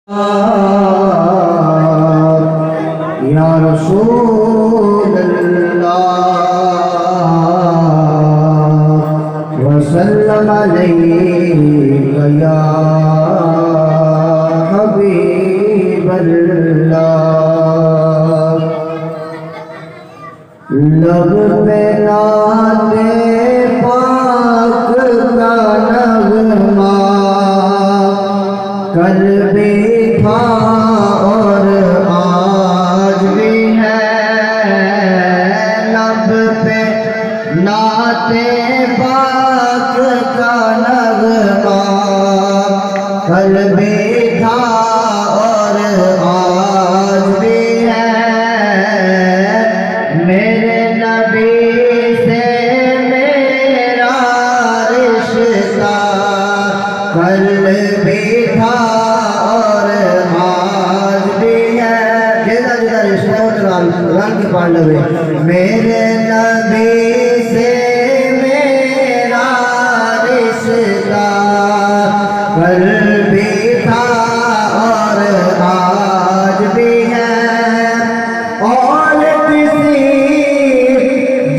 یا رسول اللہ وسلم علیک یا حبیب اللہ لب پہ نعت پاک کا نغمہ کل بھی تھا اور آج بھی ہے لب پہ نعت پاک کا نغمہ کل بھی تھا اور آج بھی ہے میرے نبی سے میرا رشتہ کل بھی تھا اور آج بھی ہے رنگ پڑھ لو میرے نبی سے میرا رشتہ کل بھی تھا اور آج بھی ہے اور کسی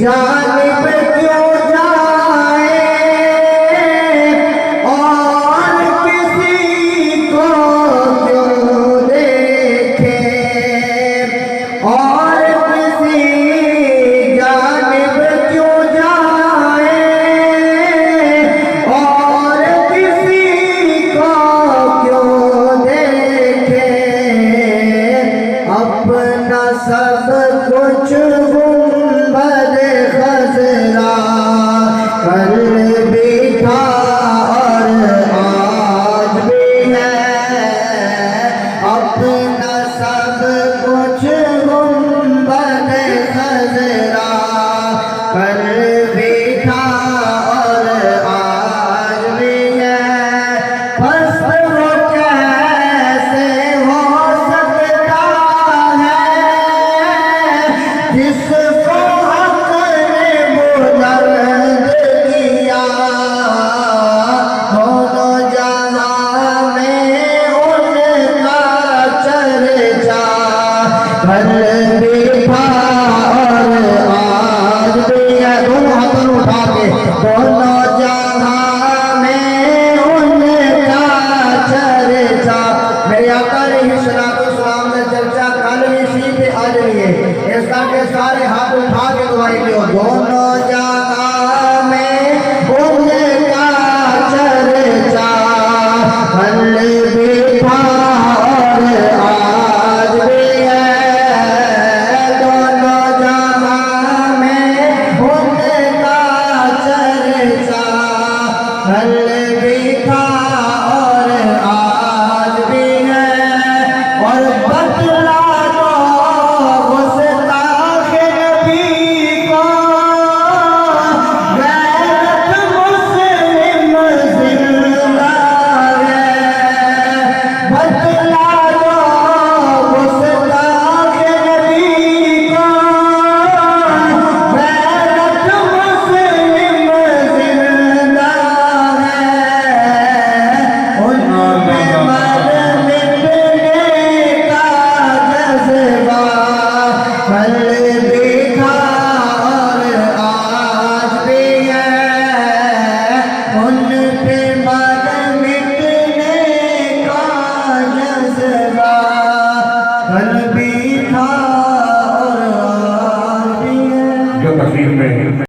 جانب کیوں جائے اور کسی کو کیوں دیکھے اور کسی جانب کیوں جائے اور کسی کو کیوں دیکھے اپنا سب کچھ گنبد خضرا کل بھی تھا اور آج بھی ہے اپنا سب کچھ گنبد خضرا کل بھی تھا اور آج بھی ہے بس وہ کیسے ہو سکتا ہے جس کو حق نے بلند کیا دونوں جہاں میں ان کا چرچا کل بھی تھا اور آج بھی ہے دونوں ہاتھوں اٹھا کے دونوں جہاں میں ان کا چرچا میرے آقا علیہ السلام کا چرچا کل بھی سی پہ آج بھی ہے اس کا کہ سارے ہاتھ اٹھا کے دعائی کیوں دونوں جہاں میں ان کا چرچا کل بھی تھا اور آج بھی ہے دونوں جہاں میں ان کا چرچا کل بھی تھا اور آج بھی ہے اور بتلا دو گستاخ نبی کو غیرت مسلم زندہ ہے بتلا دو گستاخ نبی کو غیرت مسلم زندہ ہے ان پہ مر مٹنے کا جذبہ کل بھی تھا اور آج بھی ہے ان پہ مر مٹنے کا جذبہ کل بھی تھا اور آج بھی ہے جو تقریر میں